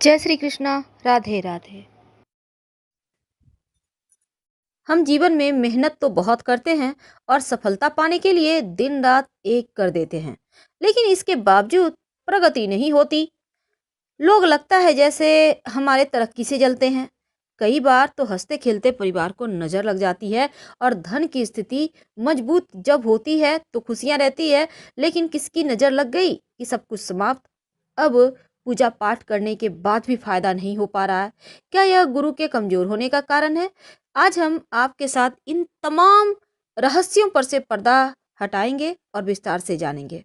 जय श्री कृष्णा। राधे राधे। हम जीवन में मेहनत तो बहुत करते हैं और सफलता पाने के लिए दिन रात एक कर देते हैं, लेकिन इसके बावजूद प्रगति नहीं होती। लोग लगता है जैसे हमारे तरक्की से जलते हैं। कई बार तो हंसते खेलते परिवार को नजर लग जाती है और धन की स्थिति मजबूत जब होती है तो खुशियां रहती है, लेकिन किसकी नजर लग गई कि सब कुछ समाप्त। अब पूजा पाठ करने के बाद भी फायदा नहीं हो पा रहा है। क्या यह गुरु के कमजोर होने का कारण है? आज हम आपके साथ इन तमाम रहस्यों पर से पर्दा हटाएंगे और विस्तार से जानेंगे।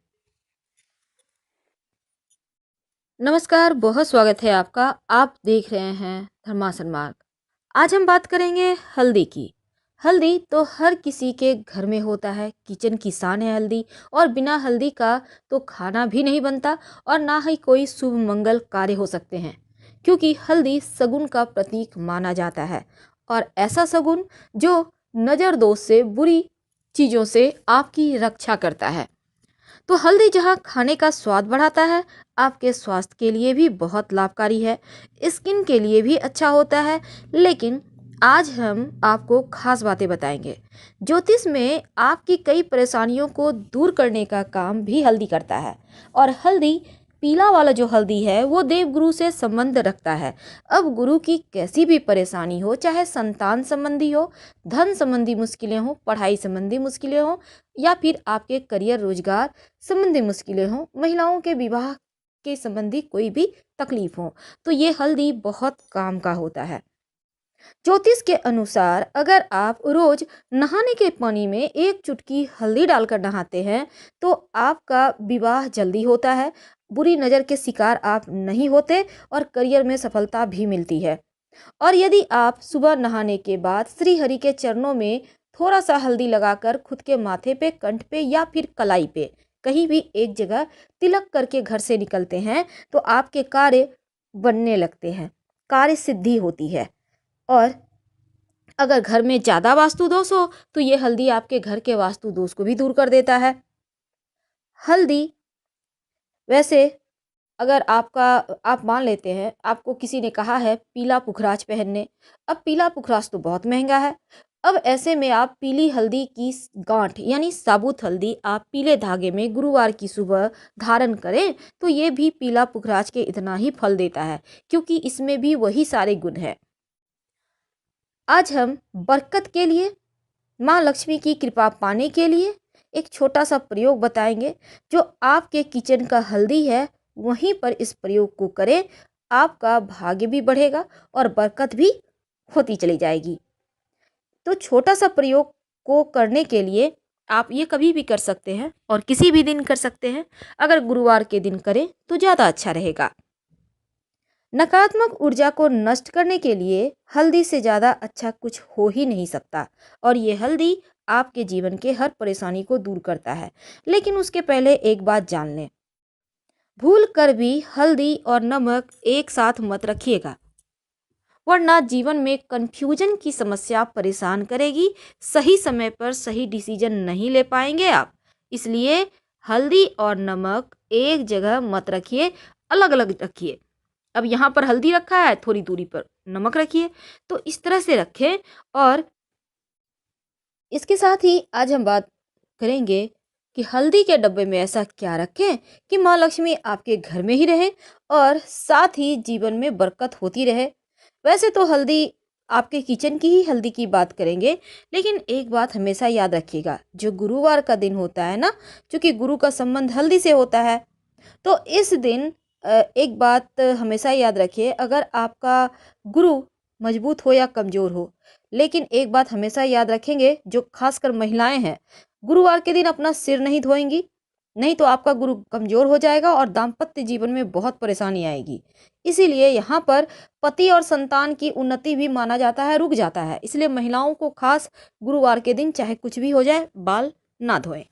नमस्कार, बहुत स्वागत है आपका। आप देख रहे हैं धर्मासन मार्ग। आज हम बात करेंगे हल्दी की। हल्दी तो हर किसी के घर में होता है, किचन की शान है हल्दी। और बिना हल्दी का तो खाना भी नहीं बनता और ना ही कोई शुभ मंगल कार्य हो सकते हैं, क्योंकि हल्दी सगुन का प्रतीक माना जाता है। और ऐसा सगुन जो नजर दोष से, बुरी चीजों से आपकी रक्षा करता है। तो हल्दी जहाँ खाने का स्वाद बढ़ाता है, आपके स्वास्थ्य के लिए भी बहुत लाभकारी है, स्किन के लिए भी अच्छा होता है। लेकिन आज हम आपको खास बातें बताएंगे। ज्योतिष में आपकी कई परेशानियों को दूर करने का काम भी हल्दी करता है। और हल्दी, पीला वाला जो हल्दी है, वो देवगुरु से संबंध रखता है। अब गुरु की कैसी भी परेशानी हो, चाहे संतान संबंधी हो, धन संबंधी मुश्किलें हो, पढ़ाई संबंधी मुश्किलें हो, या फिर आपके करियर रोजगार संबंधी मुश्किलें हों, महिलाओं के विवाह के संबंधी कोई भी तकलीफ हो, तो ये हल्दी बहुत काम का होता है। ज्योतिष के अनुसार अगर आप रोज नहाने के पानी में एक चुटकी हल्दी डालकर नहाते हैं तो आपका विवाह जल्दी होता है, बुरी नजर के शिकार आप नहीं होते और करियर में सफलता भी मिलती है। और यदि आप सुबह नहाने के बाद श्री हरि के चरणों में थोड़ा सा हल्दी लगाकर खुद के माथे पे, कंठ पे या फिर कलाई पे कहीं भी एक जगह तिलक करके घर से निकलते हैं तो आपके कार्य बनने लगते हैं, कार्य सिद्धि होती है। और अगर घर में ज़्यादा वास्तु दोष हो तो ये हल्दी आपके घर के वास्तु दोष को भी दूर कर देता है। हल्दी, वैसे अगर आप मान लेते हैं आपको किसी ने कहा है पीला पुखराज पहनने। अब पीला पुखराज तो बहुत महंगा है। अब ऐसे में आप पीली हल्दी की गांठ यानी साबुत हल्दी आप पीले धागे में गुरुवार की सुबह धारण करें तो ये भी पीला पुखराज के इतना ही फल देता है, क्योंकि इसमें भी वही सारे गुण हैं। आज हम बरकत के लिए, माँ लक्ष्मी की कृपा पाने के लिए एक छोटा सा प्रयोग बताएंगे। जो आपके किचन का हल्दी है वहीं पर इस प्रयोग को करें, आपका भाग्य भी बढ़ेगा और बरकत भी होती चली जाएगी। तो छोटा सा प्रयोग को करने के लिए आप ये कभी भी कर सकते हैं और किसी भी दिन कर सकते हैं। अगर गुरुवार के दिन करें तो ज़्यादा अच्छा रहेगा। नकारात्मक ऊर्जा को नष्ट करने के लिए हल्दी से ज़्यादा अच्छा कुछ हो ही नहीं सकता। और ये हल्दी आपके जीवन के हर परेशानी को दूर करता है। लेकिन उसके पहले एक बात जान लें, भूल कर भी हल्दी और नमक एक साथ मत रखिएगा, वरना जीवन में कंफ्यूजन की समस्या परेशान करेगी। सही समय पर सही डिसीजन नहीं ले पाएंगे आप। इसलिए हल्दी और नमक एक जगह मत रखिए, अलग अलग रखिए। अब यहाँ पर हल्दी रखा है, थोड़ी दूरी पर नमक रखिए, तो इस तरह से रखें। और इसके साथ ही आज हम बात करेंगे कि हल्दी के डब्बे में ऐसा क्या रखें कि माँ लक्ष्मी आपके घर में ही रहे और साथ ही जीवन में बरकत होती रहे। वैसे तो हल्दी, आपके किचन की ही हल्दी की बात करेंगे, लेकिन एक बात हमेशा याद रखिएगा, जो गुरुवार का दिन होता है ना, क्योंकि गुरु का संबंध हल्दी से होता है, तो इस दिन एक बात हमेशा याद रखिए, अगर आपका गुरु मजबूत हो या कमज़ोर हो, लेकिन एक बात हमेशा याद रखेंगे, जो खासकर महिलाएं हैं, गुरुवार के दिन अपना सिर नहीं धोएंगी, नहीं तो आपका गुरु कमज़ोर हो जाएगा और दाम्पत्य जीवन में बहुत परेशानी आएगी। इसीलिए यहाँ पर पति और संतान की उन्नति भी माना जाता है, रुक जाता है। इसलिए महिलाओं को खास गुरुवार के दिन चाहे कुछ भी हो जाए, बाल ना धोएं।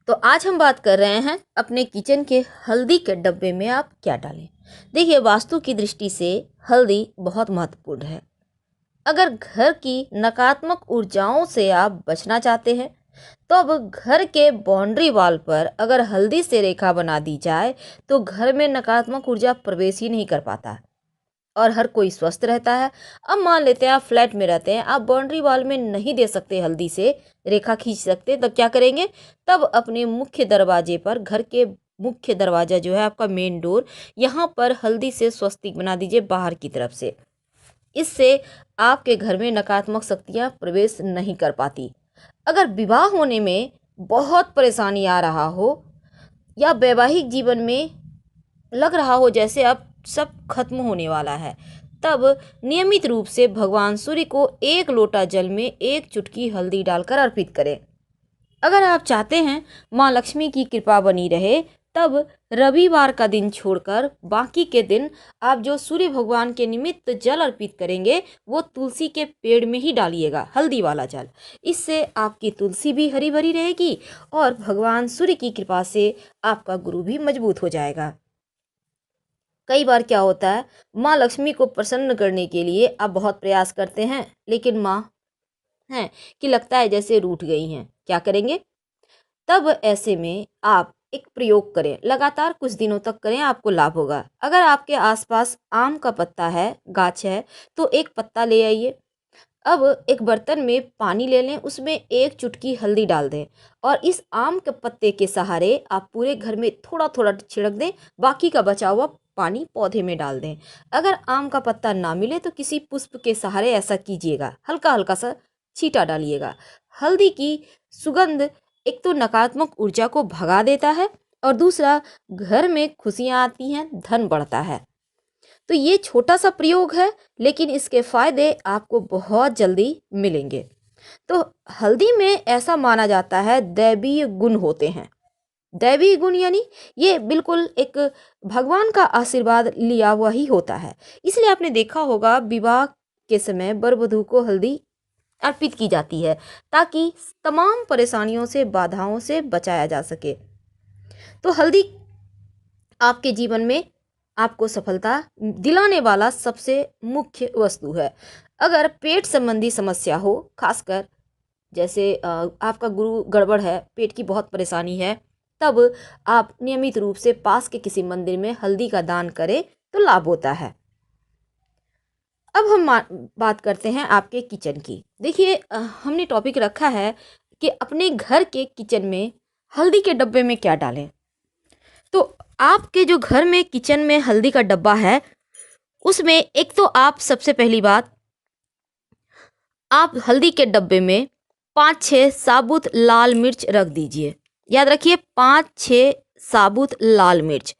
तो आज हम बात कर रहे हैं अपने किचन के हल्दी के डब्बे में आप क्या डालें। देखिए, वास्तु की दृष्टि से हल्दी बहुत महत्वपूर्ण है। अगर घर की नकारात्मक ऊर्जाओं से आप बचना चाहते हैं तो अब घर के बाउंड्री वॉल पर अगर हल्दी से रेखा बना दी जाए तो घर में नकारात्मक ऊर्जा प्रवेश ही नहीं कर पाता और हर कोई स्वस्थ रहता है। अब मान लेते हैं आप फ्लैट में रहते हैं, आप बाउंड्री वॉल में नहीं दे सकते हल्दी से रेखा खींच सकते, तब क्या करेंगे? तब अपने मुख्य दरवाजे पर, घर के मुख्य दरवाजा जो है आपका मेन डोर, यहाँ पर हल्दी से स्वस्तिक बना दीजिए बाहर की तरफ से। इससे आपके घर में नकारात्मक शक्तियाँ प्रवेश नहीं कर पाती। अगर विवाह होने में बहुत परेशानी आ रहा हो या वैवाहिक जीवन में लग रहा हो जैसे अब सब खत्म होने वाला है, तब नियमित रूप से भगवान सूर्य को एक लोटा जल में एक चुटकी हल्दी डालकर अर्पित करें। अगर आप चाहते हैं माँ लक्ष्मी की कृपा बनी रहे, तब रविवार का दिन छोड़कर बाकी के दिन आप जो सूर्य भगवान के निमित्त जल अर्पित करेंगे वो तुलसी के पेड़ में ही डालिएगा, हल्दी वाला जल। इससे आपकी तुलसी भी हरी भरी रहेगी और भगवान सूर्य की कृपा से आपका गुरु भी मजबूत हो जाएगा। कई बार क्या होता है, माँ लक्ष्मी को प्रसन्न करने के लिए आप बहुत प्रयास करते हैं, लेकिन माँ हैं कि लगता है जैसे रूठ गई हैं। क्या करेंगे? तब ऐसे में आप एक प्रयोग करें, लगातार कुछ दिनों तक करें, आपको लाभ होगा। अगर आपके आसपास आम का पत्ता है, गाछ है, तो एक पत्ता ले आइए। अब एक बर्तन में पानी ले लें, उसमें एक चुटकी हल्दी डाल दें और इस आम के पत्ते के सहारे आप पूरे घर में थोड़ा थोड़ा छिड़क दें, बाकी का बचा हुआ पानी पौधे में डाल दें। अगर आम का पत्ता ना मिले तो किसी पुष्प के सहारे ऐसा कीजिएगा, हल्का हल्का सा छींटा डालिएगा। हल्दी की सुगंध एक तो नकारात्मक ऊर्जा को भगा देता है और दूसरा घर में खुशियाँ आती हैं, धन बढ़ता है। तो ये छोटा सा प्रयोग है, लेकिन इसके फायदे आपको बहुत जल्दी मिलेंगे। तो हल्दी में ऐसा माना जाता है दैवीय गुण होते हैं। दैवीय गुण यानी ये बिल्कुल एक भगवान का आशीर्वाद लिया हुआ ही होता है। इसलिए आपने देखा होगा विवाह के समय वर वधू को हल्दी अर्पित की जाती है ताकि तमाम परेशानियों से, बाधाओं से बचाया जा सके। तो हल्दी आपके जीवन में आपको सफलता दिलाने वाला सबसे मुख्य वस्तु है। अगर पेट संबंधी समस्या हो, खासकर जैसे आपका गुरु गड़बड़ है, पेट की बहुत परेशानी है, तब आप नियमित रूप से पास के किसी मंदिर में हल्दी का दान करें तो लाभ होता है। अब हम बात करते हैं आपके किचन की। देखिए हमने टॉपिक रखा है कि अपने घर के किचन में हल्दी के डब्बे में क्या डालें। तो आपके जो घर में किचन में हल्दी का डब्बा है, उसमें एक तो आप सबसे पहली बात, आप हल्दी के डब्बे में 5-6 साबुत लाल मिर्च रख दीजिए। याद रखिए 5-6 साबुत लाल मिर्च।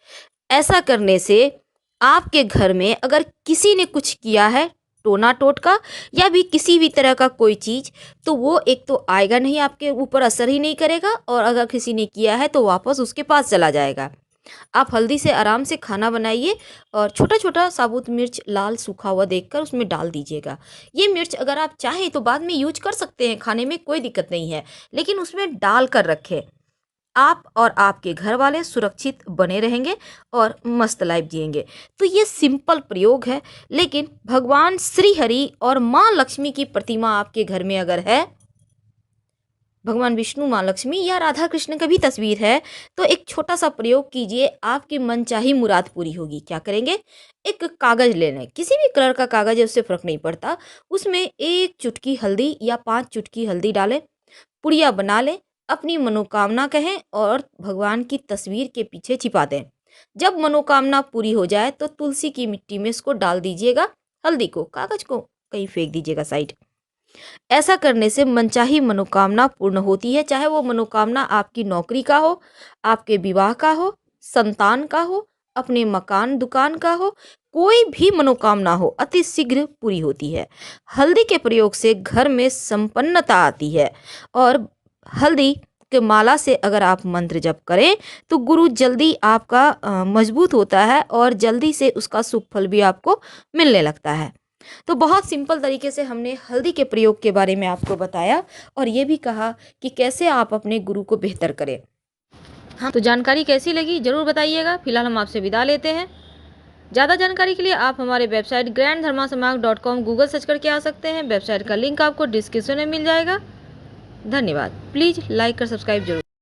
ऐसा करने से आपके घर में अगर किसी ने कुछ किया है, टोना टोटका या भी किसी भी तरह का कोई चीज़, तो वो एक तो आएगा नहीं, आपके ऊपर असर ही नहीं करेगा, और अगर किसी ने किया है तो वापस उसके पास चला जाएगा। आप हल्दी से आराम से खाना बनाइए और छोटा छोटा साबुत मिर्च लाल सूखा हुआ देखकर उसमें डाल दीजिएगा। ये मिर्च अगर आप चाहें तो बाद में यूज कर सकते हैं, खाने में कोई दिक्कत नहीं है, लेकिन उसमें डाल कर रखें। आप और आपके घर वाले सुरक्षित बने रहेंगे और मस्त लाइफ जिएंगे। तो ये सिंपल प्रयोग है, लेकिन भगवान श्री हरि और माँ लक्ष्मी की प्रतिमा आपके घर में अगर है, भगवान विष्णु, माँ लक्ष्मी या राधा कृष्ण का भी तस्वीर है, तो एक छोटा सा प्रयोग कीजिए, आपकी मनचाही मुराद पूरी होगी। क्या करेंगे? एक कागज़ ले लें, किसी भी कलर का कागज़ है, उससे फ़र्क नहीं पड़ता। उसमें एक चुटकी हल्दी या 5 चुटकी हल्दी डालें, पुड़िया बना लें, अपनी मनोकामना कहें और भगवान की तस्वीर के पीछे छिपा दें। जब मनोकामना पूरी हो जाए तो तुलसी की मिट्टी में इसको डाल दीजिएगा, हल्दी को, कागज़ को कहीं फेंक दीजिएगा साइड। ऐसा करने से मनचाही मनोकामना पूर्ण होती है, चाहे वो मनोकामना आपकी नौकरी का हो, आपके विवाह का हो, संतान का हो, अपने मकान दुकान का हो, कोई भी मनोकामना हो, अति शीघ्र पूरी होती है। हल्दी के प्रयोग से घर में संपन्नता आती है और हल्दी के माला से अगर आप मंत्र जप करें तो गुरु जल्दी आपका मजबूत होता है और जल्दी से उसका शुभ फल भी आपको मिलने लगता है। तो बहुत सिंपल तरीके से हमने हल्दी के प्रयोग के बारे में आपको बताया और ये भी कहा कि कैसे आप अपने गुरु को बेहतर करें। हाँ, तो जानकारी कैसी लगी ज़रूर बताइएगा। फिलहाल हम आपसे विदा लेते हैं। ज़्यादा जानकारी के लिए आप हमारे वेबसाइट granddharmasamaag.com गूगल सर्च करके आ सकते हैं। वेबसाइट का लिंक आपको डिस्क्रिप्शन में मिल जाएगा। धन्यवाद। प्लीज़ लाइक और सब्सक्राइब जरूर।